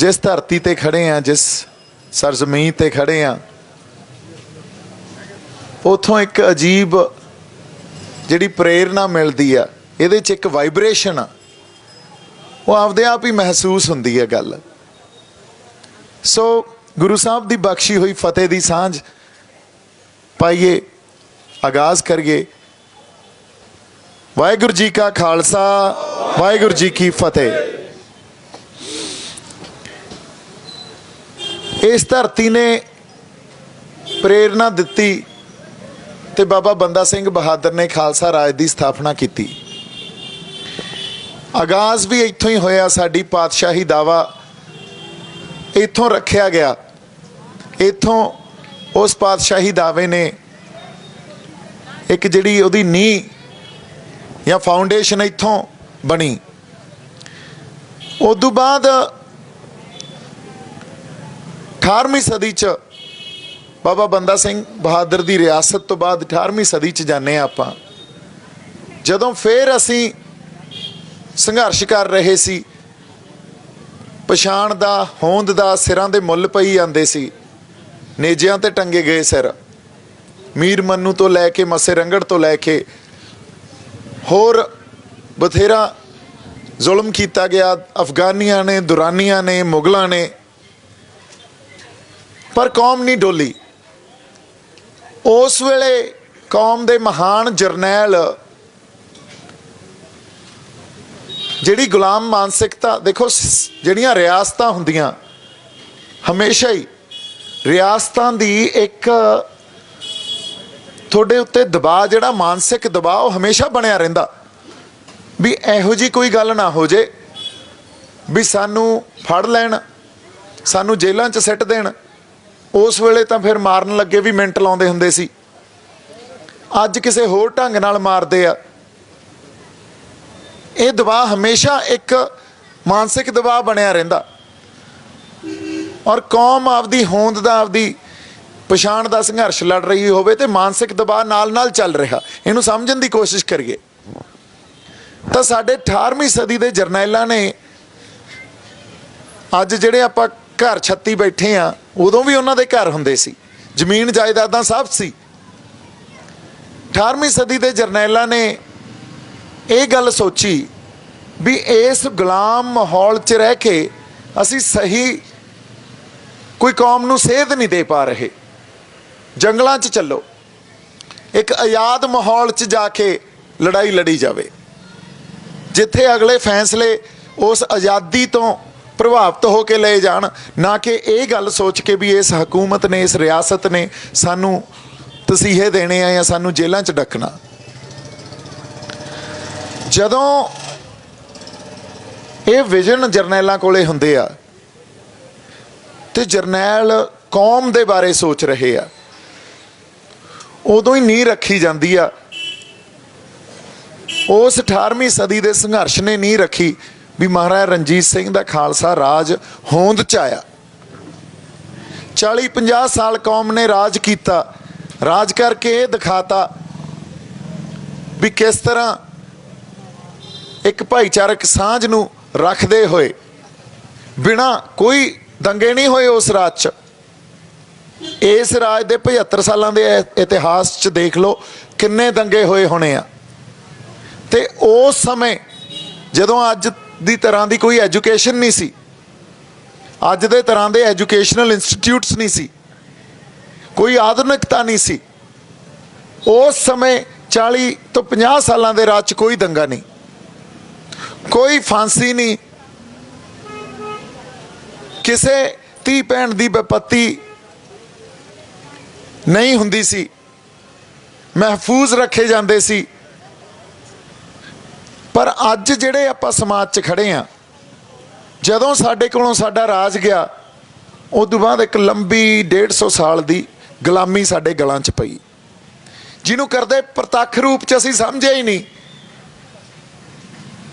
जिस धरती ते खड़े हैं, जिस सरजमीन ते खड़े हैं, उतों एक अजीब जिहड़ी प्रेरणा मिलती है, ये एक वाइब्रेशन आ, वो आपदे आप ही महसूस होंदी है गल। सो गुरु साहब की बख्शी हुई फतेह की सांझ पाइए, आगाज़ करिए। वाहिगुरू जी का खालसा, वाहिगुरू जी की फतेह। इस धरती ने प्रेरणा दिती ते बाबा बंदा सिंह बहादुर ने खालसा राज की स्थापना की। आगाज़ भी इत्थों ही होया। साडी पातशाही दावा इत्थों रखा गया। इत्थों उस पातशाही दावे ने एक जिहड़ी उहदी नींह या फाउंडेशन इत्थों बनी। उस तो बाद 18वीं सदी च बाबा बंदा सिंह बहादुर की रियासत तो बाद 18वीं सदी च जाने आपां, जदों फिर असी संघर्ष कर रहे सी, पछाण दा, होंद दा, सिरां दे मुੱਲ पई जांदे सी, नेजियां ते टंगे गए सिर, मीर मन्नू तो लैके मसे रंगड़ तो लैके होर बथेरा जुल्म किया गया। अफगानियां ने, दुरानियां ने, मुगलों ने, पर कौम नहीं डोली। उस वेले कौम दे महान जरनैल जिहड़ी गुलाम मानसिकता, देखो जिहड़ियां रियासतां हुंदियां हमेशा ही रियासतां दी एक थोड़े उत्ते दबाव, जिहड़ा मानसिक दबाव हमेशा बनिया रहिंदा भी इहो जी कोई गल ना हो जे भी सानू फड़ लैण, सानू जेलां च सिट देण। उस वेले तां फिर मारन लगे भी मिंट लाउंदे हुंदे सी, अज किसे होर ढंग नाल मारदे आ। ये दबाव हमेशा एक मानसिक दबाव बनिया रहिंदा और कौम आपदी होंद दा, आपदी पछाण दा संघर्ष लड़ रही होवे ते मानसिक दबाव नाल नाल चल रहा, इहनूं समझण दी कोशिश करिए। तो साडे 18वीं सदी दे जरनैलां ने अज जिहड़े आपां घर छत्ती बैठे आ, उदों भी उन्हां दे घर हुंदे सी, जमीन जायदादां सब सी। 18वीं सदी दे जरनैलां ने ये गल सोची भी इस गुलाम माहौल च रह के असी सही कोई कौम नूं सेध नहीं दे पा रहे, जंगलों च चलो, एक आज़ाद माहौल च जाके लड़ाई लड़ी जाए, जिथे अगले फैसले उस आज़ादी तो प्रभावित होकर ले जान, ना कि ये गल सोच के भी इस हकूमत ने, इस रियासत ने सानू तसीहे देने या सानू जेलों च डकना। जदों ये विजन जरनैलों कोले हुंदे आ ते जरनैल कौम दे बारे सोच रहे आ, उदों ही नींह रखी जाती आ। उस 18वीं सदी के संघर्ष ने नींह रखी भी महाराजा रणजीत सिंह दा खालसा राज होंद च आया। 40-50 साल कौम ने राज किया, राज करके ये दिखाता भी किस तरह एक भाईचारक सांझ नूं रखते हुए बिना कोई दंगे नहीं होए उस राज च। इस राज के 75 सालों के इतिहास च देख लो किन्ने दंगे होए होने आ। ते उस समय जदों अज दी तरह की कोई एजुकेशन नहीं सी, अज दे तरह के एजुकेशनल इंस्टीट्यूट्स नहीं सी, कोई आधुनिकता नहीं सी, उस समय 40 तो 50 सालों के राज च कोई दंगा नहीं, कोई फांसी नहीं, किसे धी भैन की विपत्ति नहीं हुंदी सी, महफूज रखे जाते सी। पर अज जिहड़े आपां समाज च खड़े आ, जदों साडे कोलों साडा राज गया, उस तो बाद एक लंबी 150 साल की गुलामी साडे गलां च पई, जिन्हों करदे प्रतੱਖ रूप च असीं समझिया ही नहीं।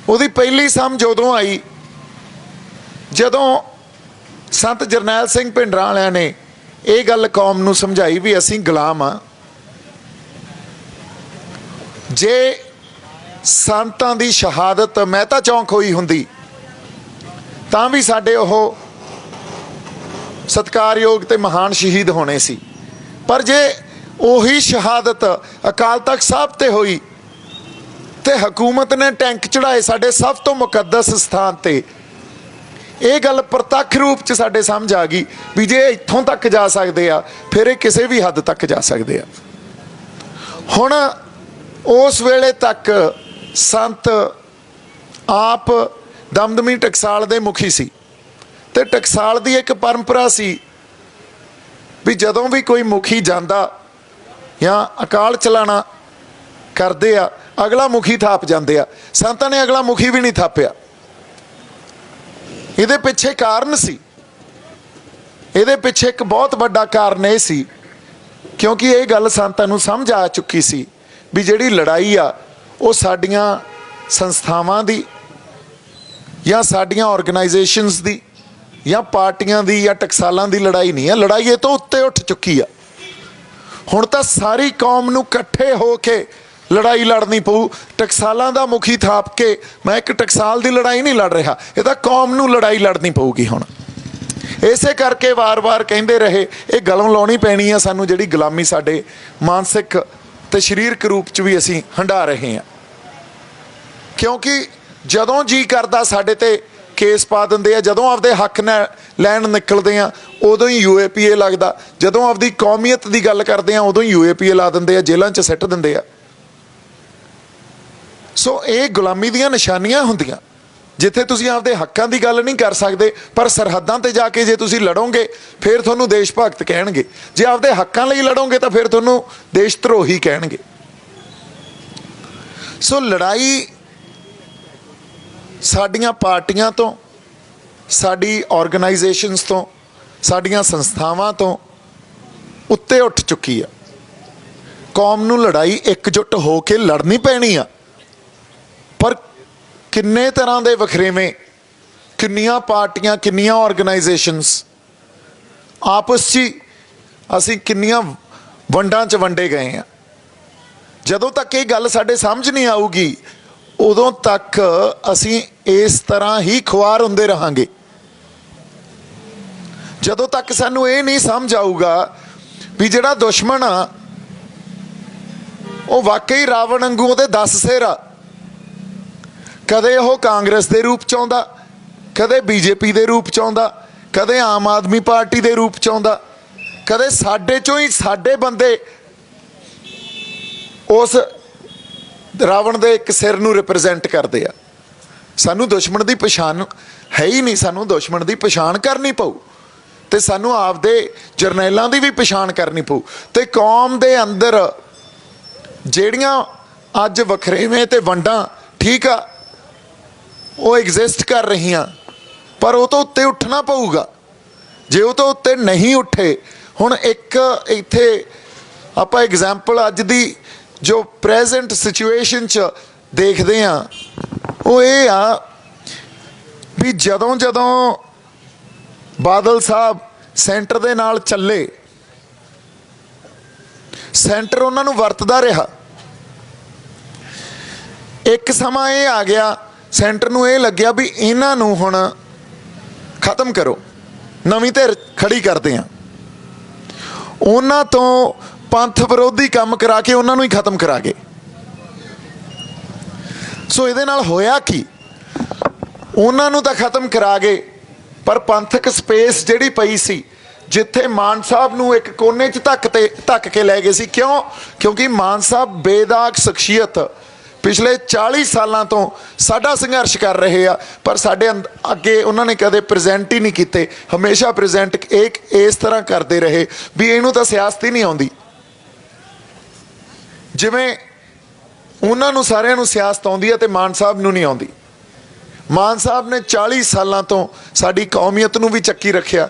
उहदी पहली समझ उदों आई जदों संत जरनैल सिंह भिंडरां वालियां ने ये गल कौम नूं समझाई भी असीं गुलाम आ, जे संतां दी शहादत महता चौंक होई हुंदी तां भी साडे ओह ਸਤਿਕਾਰਯੋਗ ਤੇ ਮਹਾਨ ਸ਼ਹੀਦ ਹੋਣੇ ਸੀ। ਪਰ ਜੇ ਉਹੀ ਸ਼ਹਾਦਤ ਅਕਾਲ ਤਖਤ ਸਾਹਿਬ ਤੇ ਹੋਈ ਤੇ ਹਕੂਮਤ ਨੇ ਟੈਂਕ ਚੜਾਏ ਸਾਡੇ ਸਭ ਤੋਂ ਮੁਕੱਦਸ ਸਥਾਨ ਤੇ, ਇਹ ਗੱਲ ਪ੍ਰਤੱਖ ਰੂਪ 'ਚ ਸਾਡੇ ਸਮਝ ਆ ਗਈ ਵੀ ਜੇ ਇੱਥੋਂ ਤੱਕ ਜਾ ਸਕਦੇ ਆ ਫਿਰ ਇਹ ਕਿਸੇ ਵੀ ਹੱਦ ਤੱਕ ਜਾ ਸਕਦੇ ਆ। ਹੁਣ ਉਸ ਵੇਲੇ ਤੱਕ ਸੰਤ ਆਪ ਦਮਦਮੀ ਟਕਸਾਲ ਦੇ ਮੁਖੀ ਸੀ ਤੇ ਟਕਸਾਲ ਦੀ ਇੱਕ ਪਰੰਪਰਾ ਸੀ ਵੀ ਜਦੋਂ ਵੀ ਕੋਈ ਮੁਖੀ ਜਾਂਦਾ ਜਾਂ ਅਕਾਲ ਚਲਾਣਾ ਕਰਦੇ ਆ ਅਗਲਾ ਮੁਖੀ ਥਾਪ ਜਾਂਦੇ ਆ। ਸੰਤਾਂ ਨੇ ਅਗਲਾ ਮੁਖੀ ਵੀ ਨਹੀਂ ਥਾਪਿਆ। ਇਹਦੇ ਪਿੱਛੇ ਕਾਰਨ ਸੀ, ਇਹਦੇ ਪਿੱਛੇ ਇੱਕ ਬਹੁਤ ਵੱਡਾ ਕਾਰਨ ਇਹ ਸੀ ਕਿਉਂਕਿ ਇਹ ਗੱਲ ਸੰਤਾਂ ਨੂੰ ਸਮਝ ਆ ਚੁੱਕੀ ਸੀ ਵੀ ਜਿਹੜੀ ਲੜਾਈ ਆ ਉਹ ਸਾਡੀਆਂ ਸੰਸਥਾਵਾਂ ਦੀ ਜਾਂ ਸਾਡੀਆਂ ਆਰਗੇਨਾਈਜੇਸ਼ਨਸ ਦੀ ਜਾਂ ਪਾਰਟੀਆਂ ਦੀ ਜਾਂ ਟਕਸਾਲਾਂ ਦੀ ਲੜਾਈ ਨਹੀਂ ਹੈ। ਲੜਾਈ ਇਹ ਤੋਂ ਉੱਤੇ ਉੱਠ ਚੁੱਕੀ ਆ। ਹੁਣ ਤਾਂ ਸਾਰੀ ਕੌਮ ਨੂੰ ਇਕੱਠੇ ਹੋ ਕੇ ਲੜਾਈ ਲੜਨੀ ਪਊ। ਟਕਸਾਲਾਂ ਦਾ ਮੁਖੀ ਥਾਪ ਕੇ ਮੈਂ ਇੱਕ ਟਕਸਾਲ ਦੀ ਲੜਾਈ ਨਹੀਂ ਲੜ ਰਿਹਾ, ਇਹ ਤਾਂ ਕੌਮ ਨੂੰ ਲੜਾਈ ਲੜਨੀ ਪਊਗੀ। ਹੁਣ ਇਸੇ ਕਰਕੇ ਵਾਰ-ਵਾਰ ਕਹਿੰਦੇ ਰਹੇ ਇਹ ਗਲੋਂ ਲਾਉਣੀ ਪੈਣੀ ਆ ਸਾਨੂੰ, ਜਿਹੜੀ ਗੁਲਾਮੀ ਸਾਡੇ ਮਾਨਸਿਕ ਤੇ ਸਰੀਰਕ ਰੂਪ 'ਚ ਵੀ ਅਸੀਂ ਹੰਢਾ ਰਹੇ ਹਾਂ। ਕਿਉਂਕਿ ਜਦੋਂ ਜੀ ਕਰਦਾ ਸਾਡੇ ਤੇ ਕੇਸ ਪਾ ਦਿੰਦੇ ਆ, ਜਦੋਂ ਆਪਦੇ ਹੱਕ ਲੈਣ ਨਿਕਲਦੇ ਆ ਉਦੋਂ ਹੀ UAPA ਲੱਗਦਾ, ਜਦੋਂ ਆਪਦੀ ਕੌਮੀਅਤ ਦੀ ਗੱਲ ਕਰਦੇ ਆ ਉਦੋਂ ਹੀ UAPA ਲਾ ਦਿੰਦੇ ਆ, ਜੇਲ੍ਹਾਂ 'ਚ ਸਿੱਟ ਦਿੰਦੇ ਆ। ਸੋ ਇਹ ਗੁਲਾਮੀ ਦੀਆਂ ਨਿਸ਼ਾਨੀਆਂ ਹੁੰਦੀਆਂ ਜਿੱਥੇ ਤੁਸੀਂ ਆਪਦੇ ਹੱਕਾਂ ਦੀ ਗੱਲ ਨਹੀਂ ਕਰ ਸਕਦੇ, ਪਰ ਸਰਹੱਦਾਂ ਤੇ ਜਾ ਕੇ ਜੇ ਤੁਸੀਂ ਲੜੋਗੇ ਫਿਰ ਤੁਹਾਨੂੰ ਦੇਸ਼ ਭਗਤ ਕਹਿਣਗੇ, ਜੇ ਆਪਦੇ ਹੱਕਾਂ ਲਈ ਲੜੋਗੇ ਤਾਂ ਫਿਰ ਤੁਹਾਨੂੰ ਦੇਸ਼ ਧਰੋਹੀ ਕਹਿਣਗੇ। ਸੋ ਲੜਾਈ ਸਾਡੀਆਂ ਪਾਰਟੀਆਂ ਤੋਂ, ਸਾਡੀ ਆਰਗੇਨਾਈਜੇਸ਼ਨਸ ਤੋਂ, ਸਾਡੀਆਂ ਸੰਸਥਾਵਾਂ ਤੋਂ ਉੱਤੇ ਉੱਠ ਚੁੱਕੀ ਆ। ਕੌਮ ਨੂੰ ਲੜਾਈ ਇਕਜੁੱਟ ਹੋ ਕੇ ਲੜਨੀ ਪੈਣੀ ਆ। ਪਰ ਕਿੰਨੇ ਤਰ੍ਹਾਂ ਦੇ ਵਖਰੇਵੇਂ, ਕਿੰਨੀਆਂ ਪਾਰਟੀਆਂ, ਕਿੰਨੀਆਂ ਆਰਗੇਨਾਈਜੇਸ਼ਨਸ ਆਪਸ 'ਚ ਅਸੀਂ ਕਿੰਨੀਆਂ ਵੰਡਾਂ 'ਚ ਵੰਡੇ ਗਏ ਆ। ਜਦੋਂ ਤੱਕ ਇਹ ਗੱਲ ਸਾਡੇ ਸਮਝ ਨਹੀਂ ਆਊਗੀ ਉਦੋਂ ਤੱਕ ਅਸੀਂ ਇਸ ਤਰ੍ਹਾਂ ਹੀ ਖੁਆਰ ਹੁੰਦੇ ਰਹਾਂਗੇ। ਜਦੋਂ ਤੱਕ ਸਾਨੂੰ ਇਹ ਨਹੀਂ ਸਮਝ ਆਊਗਾ ਵੀ ਜਿਹੜਾ ਦੁਸ਼ਮਣ ਆ ਉਹ ਵਾਕਈ ਰਾਵਣ ਵਾਂਗੂ ਉਹਦੇ 10 ਸਿਰ ਆ। ਕਦੇ ਉਹ ਕਾਂਗਰਸ ਦੇ ਰੂਪ 'ਚ ਆਉਂਦਾ, ਕਦੇ BJP ਦੇ ਰੂਪ 'ਚ ਆਉਂਦਾ, ਕਦੇ ਆਮ ਆਦਮੀ ਪਾਰਟੀ ਦੇ ਰੂਪ 'ਚ ਆਉਂਦਾ, ਕਦੇ ਸਾਡੇ 'ਚੋਂ ਹੀ ਸਾਡੇ ਬੰਦੇ ਉਸ ਰਾਵਣ ਦੇ ਇੱਕ ਸਿਰ ਨੂੰ ਰਿਪਰੈਜ਼ੈਂਟ ਕਰਦੇ ਆ। ਸਾਨੂੰ ਦੁਸ਼ਮਣ ਦੀ ਪਛਾਣ ਹੈ ਹੀ ਨਹੀਂ, ਸਾਨੂੰ ਦੁਸ਼ਮਣ ਦੀ ਪਛਾਣ ਕਰਨੀ ਪਊ ਤੇ ਸਾਨੂੰ ਆਪਦੇ ਜਰਨੈਲਾਂ ਦੀ ਵੀ ਪਛਾਣ ਕਰਨੀ ਪਊ। ਤੇ ਕੌਮ ਦੇ ਅੰਦਰ ਜਿਹੜੀਆਂ ਅੱਜ ਵਖਰੇਵੇਂ ਤੇ ਵੰਡਾਂ ਠੀਕ ਆ ਉਹ ਐਗਜ਼ਿਸਟ ਕਰ ਰਹੀਆਂ, ਪਰ ਉਹ ਤੋਂ ਉੱਤੇ ਉੱਠਣਾ ਪਊਗਾ। ਜੇ ਉਹ ਤੋਂ ਉੱਤੇ ਨਹੀਂ ਉੱਠੇ, ਹੁਣ ਇੱਕ ਇੱਥੇ ਆਪਾਂ ਐਗਜ਼ਾਮਪਲ ਅੱਜ ਦੀ ਜੋ ਪ੍ਰੈਜ਼ੈਂਟ ਸਿਚੁਏਸ਼ਨ 'ਚ ਦੇਖਦੇ ਹਾਂ ਉਹ ਇਹ ਆ ਵੀ ਜਦੋਂ ਬਾਦਲ ਸਾਹਿਬ ਸੈਂਟਰ ਦੇ ਨਾਲ ਚੱਲੇ, ਸੈਂਟਰ ਉਹਨਾਂ ਨੂੰ ਵਰਤਦਾ ਰਿਹਾ। ਇੱਕ ਸਮਾਂ ਇਹ ਆ ਗਿਆ ਸੈਂਟਰ ਨੂੰ ਇਹ ਲੱਗਿਆ ਵੀ ਇਹਨਾਂ ਨੂੰ ਹੁਣ ਖਤਮ ਕਰੋ, ਨਵੀਂ ਧਿਰ ਖੜੀ ਕਰਦੇ ਆ। ਉਹਨਾਂ ਤੋਂ ਪੰਥ ਵਿਰੋਧੀ ਕੰਮ ਕਰਾ ਕੇ ਉਹਨਾਂ ਨੂੰ ਹੀ ਖਤਮ ਕਰਾ ਗਏ। ਸੋ ਇਹਦੇ ਨਾਲ ਹੋਇਆ ਕੀ, ਉਹਨਾਂ ਨੂੰ ਤਾਂ ਖਤਮ ਕਰਾ ਗਏ ਪਰ ਪੰਥਕ ਸਪੇਸ ਜਿਹੜੀ ਪਈ ਸੀ ਜਿੱਥੇ ਮਾਨ ਸਾਹਿਬ ਨੂੰ ਇੱਕ ਕੋਨੇ 'ਚ ਧੱਕ ਕੇ ਲੈ ਗਏ ਸੀ। ਕਿਉਂਕਿ ਮਾਨ ਸਾਹਿਬ ਬੇਦਾਗ ਸ਼ਖਸੀਅਤ ਪਿਛਲੇ 40 ਸਾਲਾਂ ਤੋਂ ਸਾਡਾ ਸੰਘਰਸ਼ ਕਰ ਰਹੇ ਆ, ਪਰ ਸਾਡੇ ਅੱਗੇ ਉਹਨਾਂ ਨੇ ਕਦੇ ਪ੍ਰੈਜ਼ੈਂਟ ਹੀ ਨਹੀਂ ਕੀਤੇ। ਹਮੇਸ਼ਾ ਪ੍ਰੈਜ਼ੈਂਟ ਇਸ ਤਰ੍ਹਾਂ ਕਰਦੇ ਰਹੇ ਵੀ ਇਹਨੂੰ ਤਾਂ ਸਿਆਸਤ ਹੀ ਨਹੀਂ ਆਉਂਦੀ। ਜਿਵੇਂ ਉਹਨਾਂ ਨੂੰ ਸਾਰਿਆਂ ਨੂੰ ਸਿਆਸਤ ਆਉਂਦੀ ਹੈ ਤੇ ਮਾਨ ਸਾਹਿਬ ਨੂੰ ਨਹੀਂ ਆਉਂਦੀ। ਮਾਨ ਸਾਹਿਬ ਨੇ 40 ਸਾਲਾਂ ਤੋਂ ਸਾਡੀ ਕੌਮੀਅਤ ਨੂੰ ਵੀ ਚੱਕੀ ਰੱਖਿਆ,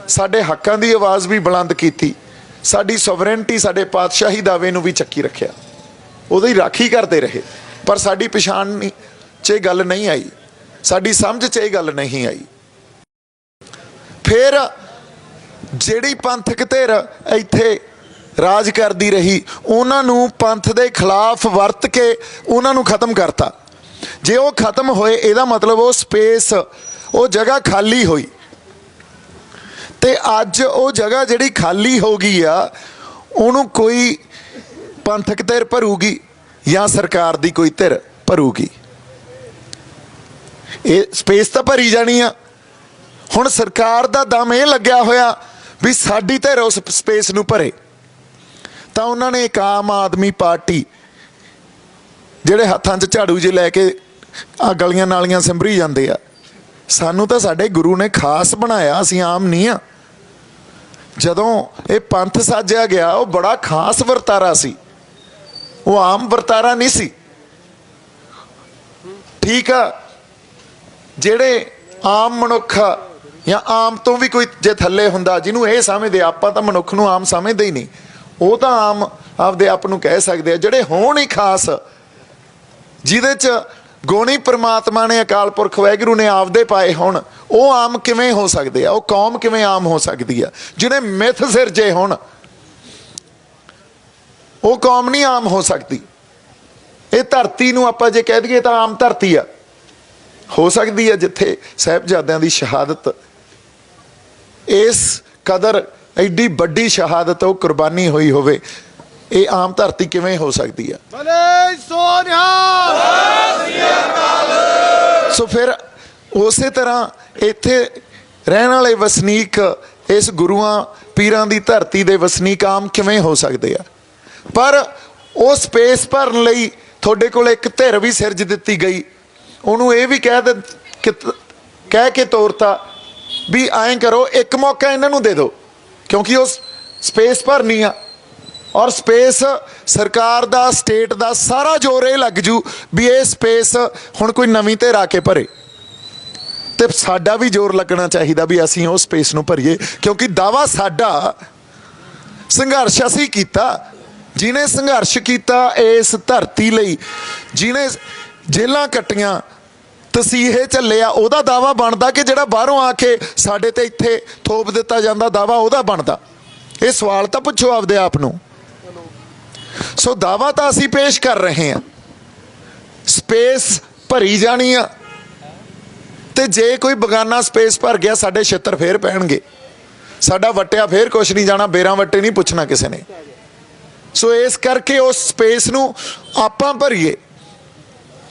ਸਾਡੇ ਹੱਕਾਂ ਦੀ ਆਵਾਜ਼ ਵੀ ਬੁਲੰਦ ਕੀਤੀ, ਸਾਡੀ ਸੋਵਰੇਨਟੀ, ਸਾਡੇ ਪਾਤਸ਼ਾਹੀ ਦਾਅਵੇ ਨੂੰ ਵੀ ਚੱਕੀ ਰੱਖਿਆ, ਉਹਦੀ ਰਾਖੀ ਕਰਦੇ ਰਹੇ। ਪਰ ਸਾਡੀ ਪਛਾਣ 'ਚ ਇਹ ਗੱਲ ਨਹੀਂ ਆਈ, ਸਾਡੀ ਸਮਝ 'ਚ ਇਹ ਗੱਲ ਨਹੀਂ ਆਈ। ਫਿਰ ਜਿਹੜੀ ਪੰਥਕ ਧਿਰ ਇੱਥੇ ਰਾਜ ਕਰਦੀ ਰਹੀ ਉਹਨਾਂ ਨੂੰ ਪੰਥ ਦੇ ਖਿਲਾਫ ਵਰਤ ਕੇ ਉਹਨਾਂ ਨੂੰ ਖਤਮ ਕਰਤਾ। ਜੇ ਉਹ ਖਤਮ ਹੋਏ ਇਹਦਾ ਮਤਲਬ ਉਹ ਸਪੇਸ, ਉਹ ਜਗ੍ਹਾ ਖਾਲੀ ਹੋਈ ਤੇ ਅੱਜ ਉਹ ਜਗ੍ਹਾ ਜਿਹੜੀ ਖਾਲੀ ਹੋ ਗਈ ਆ ਉਹਨੂੰ ਕੋਈ ਪੰਥਕ ਧਿਰ ਭਰੂਗੀ ਜਾਂ ਸਰਕਾਰ ਦੀ ਕੋਈ ਧਿਰ ਭਰੂਗੀ। ਇਹ ਸਪੇਸ ਤਾਂ ਭਰੀ ਜਾਣੀ ਆ। ਹੁਣ ਸਰਕਾਰ ਦਾ ਦਮ ਇਹ ਲੱਗਿਆ ਹੋਇਆ ਵੀ ਸਾਡੀ ਧਿਰ ਉਸ ਸਪੇਸ ਨੂੰ ਭਰੇ, ਤਾਂ ਉਹਨਾਂ ਨੇ ਇੱਕ ਆਮ ਆਦਮੀ ਪਾਰਟੀ ਜਿਹੜੇ ਹੱਥਾਂ 'ਚ ਝਾੜੂ ਜੇ ਲੈ ਕੇ ਆ ਗਲੀਆਂ ਨਾਲੀਆਂ ਸਿੰਭਰੀ ਜਾਂਦੇ ਆ, ਸਾਨੂੰ ਤਾਂ ਸਾਡੇ ਗੁਰੂ ਨੇ ਖਾਸ ਬਣਾਇਆ, ਅਸੀਂ ਆਮ ਨਹੀਂ ਆ। ਜਦੋਂ ਇਹ ਪੰਥ ਸਾਜਿਆ ਗਿਆ ਉਹ ਬੜਾ ਖਾਸ ਵਰਤਾਰਾ ਸੀ, ਉਹ ਆਮ ਵਰਤਾਰਾ ਨਹੀਂ ਸੀ। ਠੀਕ ਆ, ਜਿਹੜੇ ਆਮ ਮਨੁੱਖ ਜਾਂ ਆਮ ਤੋਂ ਵੀ ਕੋਈ ਜੇ ਥੱਲੇ ਹੁੰਦਾ ਜਿਹਨੂੰ ਇਹ ਸਮਝਦੇ, ਆਪਾਂ ਤਾਂ ਮਨੁੱਖ ਨੂੰ ਆਮ ਸਮਝਦੇ ਹੀ ਨਹੀਂ, ਉਹ ਤਾਂ ਆਮ ਆਪਦੇ ਆਪ ਨੂੰ ਕਹਿ ਸਕਦੇ ਆ। ਜਿਹੜੇ ਹੋਣ ਹੀ ਖਾਸ, ਜਿਹਦੇ 'ਚ ਗੁਣੀ ਪ੍ਰਮਾਤਮਾ ਨੇ ਅਕਾਲ ਪੁਰਖ ਵਾਹਿਗੁਰੂ ਨੇ ਆਪਦੇ ਪਾਏ ਹੋਣ, ਉਹ ਆਮ ਕਿਵੇਂ ਹੋ ਸਕਦੇ ਆ? ਉਹ ਕੌਮ ਕਿਵੇਂ ਆਮ ਹੋ ਸਕਦੀ ਆ? ਜਿਹਨੇ ਮਿੱਥ ਸਿਰਜੇ ਹੋਣ ਉਹ ਕੌਮ ਨਹੀਂ ਆਮ ਹੋ ਸਕਦੀ। ਇਹ ਧਰਤੀ ਨੂੰ ਆਪਾਂ ਜੇ ਕਹਿ ਦਈਏ ਤਾਂ ਆਮ ਧਰਤੀ ਆ, ਹੋ ਸਕਦੀ ਆ ਜਿੱਥੇ ਸਾਹਿਬਜ਼ਾਦਿਆਂ ਦੀ ਸ਼ਹਾਦਤ, ਇਸ ਕਦਰ ਐਡੀ ਵੱਡੀ ਸ਼ਹਾਦਤ ਉਹ ਕੁਰਬਾਨੀ ਹੋਈ ਹੋਵੇ, ਇਹ ਆਮ ਧਰਤੀ ਕਿਵੇਂ ਹੋ ਸਕਦੀ ਆ? ਸੋ ਫਿਰ ਉਸੇ ਤਰ੍ਹਾਂ ਇੱਥੇ ਰਹਿਣ ਵਾਲੇ ਵਸਨੀਕ, ਇਸ ਗੁਰੂਆਂ ਪੀਰਾਂ ਦੀ ਧਰਤੀ ਦੇ ਵਸਨੀਕ ਆਮ ਕਿਵੇਂ ਹੋ ਸਕਦੇ ਆ? ਪਰ ਉਹ ਸਪੇਸ ਭਰਨ ਲਈ ਤੁਹਾਡੇ ਕੋਲ ਇੱਕ ਧਿਰ ਵੀ ਸਿਰਜ ਦਿੱਤੀ ਗਈ, ਉਹਨੂੰ ਇਹ ਵੀ ਕਹਿ ਕੇ ਤੋਰਤਾ ਵੀ ਐਂ ਕਰੋ, ਇੱਕ ਮੌਕਾ ਇਹਨਾਂ ਨੂੰ ਦੇ ਦਿਓ, ਕਿਉਂਕਿ ਉਹ ਸਪੇਸ ਭਰਨੀ ਆ। ਔਰ ਸਪੇਸ ਸਰਕਾਰ ਦਾ, ਸਟੇਟ ਦਾ ਸਾਰਾ ਜ਼ੋਰ ਇਹ ਲੱਗ ਜੂ ਵੀ ਇਹ ਸਪੇਸ ਹੁਣ ਕੋਈ ਨਵੀਂ ਧਿਰ ਆ ਕੇ ਭਰੇ, ਤੇ ਸਾਡਾ ਵੀ ਜ਼ੋਰ ਲੱਗਣਾ ਚਾਹੀਦਾ ਵੀ ਅਸੀਂ ਉਹ ਸਪੇਸ ਨੂੰ ਭਰੀਏ, ਕਿਉਂਕਿ ਦਾਵਾ ਸਾਡਾ, ਸੰਘਰਸ਼ ਅਸੀਂ ਕੀਤਾ। ਜਿਹਨੇ ਸੰਘਰਸ਼ ਕੀਤਾ ਇਸ ਧਰਤੀ ਲਈ, ਜਿਹਨੇ ਜੇਲਾਂ ਕੱਟੀਆਂ, ਤਸੀਹੇ ਝੱਲਿਆ, ਉਹਦਾ ਦਾਵਾ ਬਣਦਾ ਕਿ ਜਿਹੜਾ ਬਾਹਰੋਂ ਆ ਕੇ ਸਾਡੇ ਤੇ ਇੱਥੇ ਥੋਪ ਦਿੱਤਾ ਜਾਂਦਾ ਦਾਵਾ ਉਹਦਾ ਬਣਦਾ। ਇਹ ਸਵਾਲ ਤਾਂ ਪੁੱਛੋ ਆਪਦੇ ਆਪ ਨੂੰ। ਸੋ ਦਾਵਾ ਤਾਂ ਅਸੀਂ ਪੇਸ਼ ਕਰ ਰਹੇ ਹਾਂ, ਸਪੇਸ ਭਰੀ ਜਾਣੀ ਆ, ਤੇ ਜੇ ਕੋਈ ਬਗਾਨਾ ਸਪੇਸ ਭਰ ਗਿਆ ਸਾਡੇ ਛਿੱਤਰ ਫੇਰ ਪੈਣਗੇ, ਸਾਡਾ ਵਟਿਆ ਫੇਰ ਕੁਛ ਨਹੀਂ ਜਾਣਾ, ਬੇਰਾਂ ਵੱਟੇ ਨਹੀਂ ਪੁੱਛਣਾ ਕਿਸੇ ਨੇ। ਸੋ ਇਸ ਕਰਕੇ ਉਸ ਸਪੇਸ ਨੂੰ ਆਪਾਂ ਭਰੀਏ।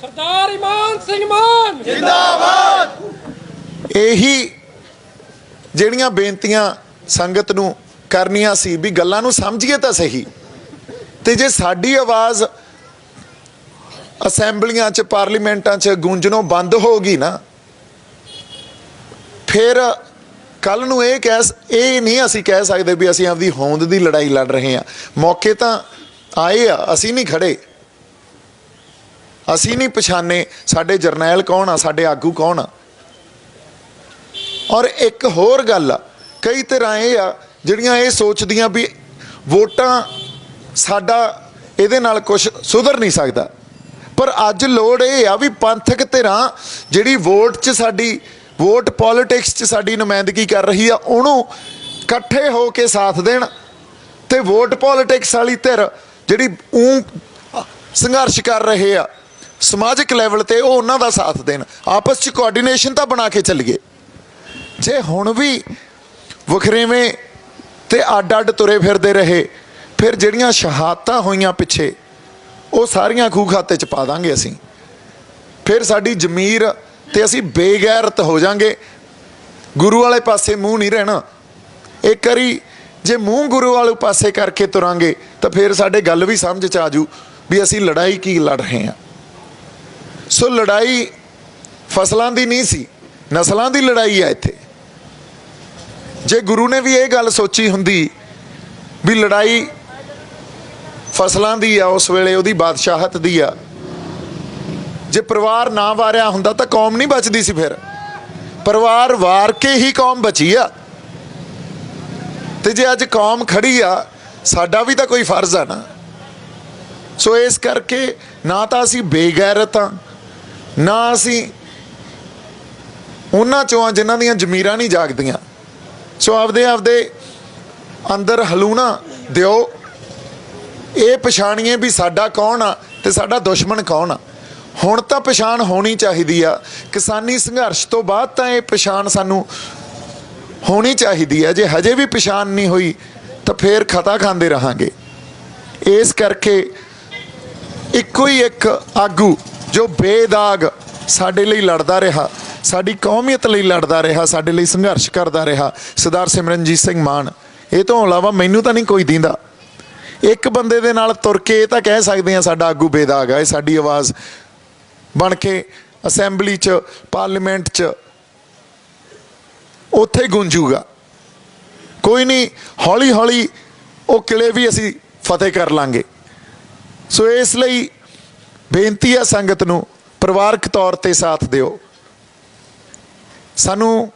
ਸਰਦਾਰ ਇਮਾਨ ਸਿੰਘ ਮਾਨ ਜਿੰਦਾਬਾਦ। ਇਹੀ ਜਿਹੜੀਆਂ ਬੇਨਤੀਆਂ ਸੰਗਤ ਨੂੰ ਕਰਨੀਆਂ ਸੀ ਵੀ ਗੱਲਾਂ ਨੂੰ ਸਮਝੀਏ ਤਾਂ ਸਹੀ, ਤੇ ਜੇ ਸਾਡੀ ਆਵਾਜ਼ ਅਸੈਂਬਲੀਆਂ 'ਚ, ਪਾਰਲੀਮੈਂਟਾਂ 'ਚ ਗੂੰਜਣੋਂ ਬੰਦ ਹੋ ਗਈ ਨਾ, ਫਿਰ ਕੱਲ ਨੂੰ ਇਹ ਨਹੀਂ ਅਸੀਂ ਕਹਿ ਸਕਦੇ ਵੀ ਅਸੀਂ ਆਪਦੀ ਹੋਂਦ ਦੀ ਲੜਾਈ ਲੜ ਰਹੇ ਹਾਂ। ਮੌਕੇ ਤਾਂ ਆਏ ਆ, ਅਸੀਂ ਨਹੀਂ ਖੜੇ, ਅਸੀਂ ਨਹੀਂ ਪਛਾਣੇ ਸਾਡੇ ਜਰਨੈਲ ਕੌਣ ਆ, ਸਾਡੇ ਆਗੂ ਕੌਣ ਆ। ਔਰ ਇੱਕ ਹੋਰ ਗੱਲ ਆ, ਕਈ ਤਰ੍ਹਾਂ ਇਹ ਆ ਜਿਹੜੀਆਂ ਇਹ ਸੋਚਦੀਆਂ ਵੀ ਵੋਟਾਂ ਸਾਡਾ ਇਹਦੇ ਨਾਲ ਕੁਝ ਸੁਧਰ ਨਹੀਂ ਸਕਦਾ, ਪਰ ਅੱਜ ਲੋੜ ਇਹ ਆ ਵੀ ਪੰਥਕ ਧਿਰਾਂ ਜਿਹੜੀ ਵੋਟ ਪੋਲੀਟਿਕਸ 'ਚ ਸਾਡੀ ਨੁਮਾਇੰਦਗੀ ਕਰ ਰਹੀ ਆ, ਉਹਨੂੰ ਇਕੱਠੇ ਹੋ ਕੇ ਸਾਥ ਦੇਣ, ਤੇ ਵੋਟ ਪੋਲੀਟਿਕਸ ਵਾਲੀ ਧਿਰ ਜਿਹੜੀ ਸੰਘਰਸ਼ ਕਰ ਰਹੇ ਆ ਸਮਾਜਿਕ ਲੈਵਲ ਤੇ, ਉਹ ਉਹਨਾਂ ਦਾ ਸਾਥ ਦੇਣ। ਆਪਸ 'ਚ ਕੋਆਰਡੀਨੇਸ਼ਨ ਤਾਂ ਬਣਾ ਕੇ ਚੱਲੀਏ। ਜੇ ਹੁਣ ਵੀ ਵਖਰੇਵੇਂ ਤੇ ਅੱਡ ਤੁਰੇ ਫਿਰਦੇ ਰਹੇ, ਫਿਰ ਜਿਹੜੀਆਂ ਸ਼ਹਾਦਤਾਂ ਹੋਈਆਂ ਪਿੱਛੇ ਉਹ ਸਾਰੀਆਂ ਖੂਹ ਖਾਤੇ 'ਚ ਪਾ ਦਾਂਗੇ ਅਸੀਂ। ਫਿਰ ਸਾਡੀ ਜ਼ਮੀਰ ਤੇ ਅਸੀਂ ਬੇਗੈਰਤ ਹੋ ਜਾਾਂਗੇ, ਗੁਰੂ ਵਾਲੇ ਪਾਸੇ ਮੂੰਹ ਨਹੀਂ ਰਹਿਣਾ। ਇੱਕ ਵਾਰੀ ਜੇ ਮੂੰਹ ਗੁਰੂ ਵਾਲੇ ਪਾਸੇ ਕਰਕੇ ਤੁਰਾਂਗੇ ਤਾਂ ਫਿਰ ਸਾਡੇ ਗੱਲ ਵੀ ਸਮਝ 'ਚ ਆ ਜੂ ਵੀ ਅਸੀਂ ਲੜਾਈ ਕੀ ਲੜ ਰਹੇ ਹਾਂ। ਸੋ ਲੜਾਈ ਫਸਲਾਂ ਦੀ ਨਹੀਂ ਸੀ, ਨਸਲਾਂ ਦੀ ਲੜਾਈ ਆ ਇੱਥੇ। ਜੇ ਗੁਰੂ ਨੇ ਵੀ ਇਹ ਗੱਲ ਸੋਚੀ ਹੁੰਦੀ ਵੀ ਲੜਾਈ ਫਸਲਾਂ ਦੀ ਆ, ਉਸ ਵੇਲੇ ਉਹਦੀ ਬਾਦਸ਼ਾਹਤ ਦੀ ਆ, ਜੇ ਪਰਿਵਾਰ ਨਾ ਵਾਰਿਆ ਹੁੰਦਾ ਤਾਂ ਕੌਮ ਨਹੀਂ ਬਚਦੀ ਸੀ। ਫਿਰ ਪਰਿਵਾਰ ਵਾਰ ਕੇ ਹੀ ਕੌਮ ਬਚੀ ਆ, ਤੇ ਜੇ ਅੱਜ ਕੌਮ ਖੜੀ ਆ, ਸਾਡਾ ਵੀ ਤਾਂ ਕੋਈ ਫਰਜ਼ ਆ ਨਾ। ਸੋ ਇਸ ਕਰਕੇ ਨਾ ਤਾਂ ਅਸੀਂ ਬੇਗੈਰਤ ਹਾਂ, ਨਾ ਅਸੀਂ ਉਹਨਾਂ ਚੋਂ ਆ ਜਿਨ੍ਹਾਂ ਦੀਆਂ ਜ਼ਮੀਰਾਂ ਨਹੀਂ ਜਾਗਦੀਆਂ। ਸੋ ਆਪਦੇ ਅੰਦਰ ਹਲੂਣਾ ਦਿਓ, ਇਹ ਪਛਾਣੀਏ ਵੀ ਸਾਡਾ ਕੌਣ ਆ ਤੇ ਸਾਡਾ ਦੁਸ਼ਮਣ ਕੌਣ ਆ। ਹੁਣ ਤਾਂ ਪਛਾਣ ਹੋਣੀ ਚਾਹੀਦੀ ਆ। ਕਿਸਾਨੀ ਸੰਘਰਸ਼ ਤੋਂ ਬਾਅਦ ਤਾਂ ਇਹ ਪਛਾਣ ਸਾਨੂੰ ਹੋਣੀ ਚਾਹੀਦੀ ਹੈ। ਜੇ ਹਜੇ ਵੀ ਪਛਾਣ ਨਹੀਂ ਹੋਈ ਤਾਂ ਫਿਰ ਖਤਾ ਖਾਂਦੇ ਰਹਾਂਗੇ। ਇਸ ਕਰਕੇ ਇੱਕੋ ਹੀ ਇੱਕ ਆਗੂ ਜੋ ਬੇਦਾਗ ਸਾਡੇ ਲਈ ਲੜਦਾ ਰਿਹਾ, ਸਾਡੀ ਕੌਮੀਅਤ ਲਈ ਲੜਦਾ ਰਿਹਾ, ਸਾਡੇ ਲਈ ਸੰਘਰਸ਼ ਕਰਦਾ ਰਿਹਾ, ਸਰਦਾਰ ਸਿਮਰਨਜੀਤ ਸਿੰਘ ਮਾਨ। ਇਹ ਤੋਂ ਇਲਾਵਾ ਮੈਨੂੰ ਤਾਂ ਨਹੀਂ ਕੋਈ ਦੀਂਦਾ। ਇੱਕ ਬੰਦੇ ਦੇ ਨਾਲ ਤੁਰ ਕੇ ਇਹ ਤਾਂ ਕਹਿ ਸਕਦੇ ਹਾਂ ਸਾਡਾ ਆਗੂ ਬੇਦਾਗ ਹੈ। ਇਹ ਸਾਡੀ ਆਵਾਜ਼ ਬਣ ਕੇ ਅਸੈਂਬਲੀ 'ਚ, ਪਾਰਲੀਮੈਂਟ 'ਚ ਉੱਥੇ ਗੂੰਜੂਗਾ। ਕੋਈ ਨਹੀਂ, ਹੌਲੀ ਹੌਲੀ ਉਹ ਕਿਲੇ ਵੀ ਅਸੀਂ ਫਤਿਹ ਕਰ ਲਾਂਗੇ। ਸੋ ਇਸ ਲਈ ਬੇਨਤੀ ਹੈ ਸੰਗਤ ਨੂੰ, ਪਰਿਵਾਰਕ ਤੌਰ 'ਤੇ ਸਾਥ ਦਿਓ। ਸਾਨੂੰ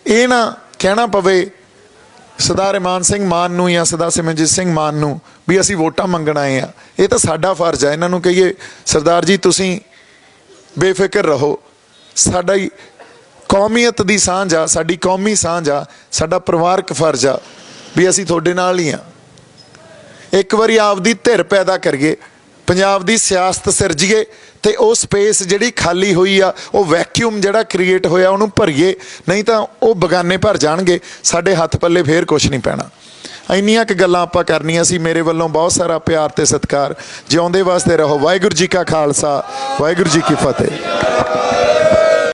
ਇਹ ਨਾ ਕਹਿਣਾ ਪਵੇ ਸਰਦਾਰ ਇਮਾਨ ਸਿੰਘ ਮਾਨ ਨੂੰ ਜਾਂ ਸਰਦਾਰ ਸਿਮਰਨਜੀਤ ਸਿੰਘ ਮਾਨ ਨੂੰ ਵੀ ਅਸੀਂ ਵੋਟਾਂ ਮੰਗਣ ਆਏ ਹਾਂ। ਇਹ ਤਾਂ ਸਾਡਾ ਫਰਜ਼ ਹੈ। ਇਹਨਾਂ ਨੂੰ ਕਹੀਏ ਸਰਦਾਰ ਜੀ ਤੁਸੀਂ ਬੇਫਿਕਰ ਰਹੋ, ਸਾਡਾ ਹੀ ਕੌਮੀਅਤ ਦੀ ਸਾਂਝ ਆ, ਸਾਡੀ ਕੌਮੀ ਸਾਂਝ ਆ, ਸਾਡਾ ਪਰਿਵਾਰਕ ਫਰਜ਼ ਆ ਵੀ ਅਸੀਂ ਤੁਹਾਡੇ ਨਾਲ ਹੀ ਹਾਂ। ਇੱਕ ਵਾਰੀ ਆਪਦੀ ਧਿਰ ਪੈਦਾ ਕਰੀਏ, ਪੰਜਾਬ ਦੀ ਸਿਆਸਤ ਸਿਰਜੀਏ ਤੇ ਉਹ ਸਪੇਸ ਜਿਹੜੀ ਖਾਲੀ ਹੋਈ ਆ, ਉਹ ਵੈਕਿਊਮ ਜਿਹੜਾ ਕ੍ਰੀਏਟ ਹੋਇਆ ਉਹਨੂੰ ਭਰੀਏ। ਨਹੀਂ ਤਾਂ ਉਹ ਬਗਾਨੇ ਭਰ ਜਾਣਗੇ, ਸਾਡੇ ਹੱਥ ਪੱਲੇ ਫੇਰ ਕੁਛ ਨਹੀਂ ਪੈਣਾ। ਇੰਨੀਆਂ ਕੁ ਗੱਲਾਂ ਆਪਾਂ ਕਰਨੀਆਂ ਸੀ। ਮੇਰੇ ਵੱਲੋਂ ਬਹੁਤ ਸਾਰਾ ਪਿਆਰ ਤੇ ਸਤਿਕਾਰ। ਜਿਉਂਦੇ ਵਾਸਤੇ ਰਹੋ। ਵਾਹਿਗੁਰੂ ਜੀ ਕਾ ਖਾਲਸਾ, ਵਾਹਿਗੁਰੂ ਜੀ ਕੀ ਫਤਿਹ।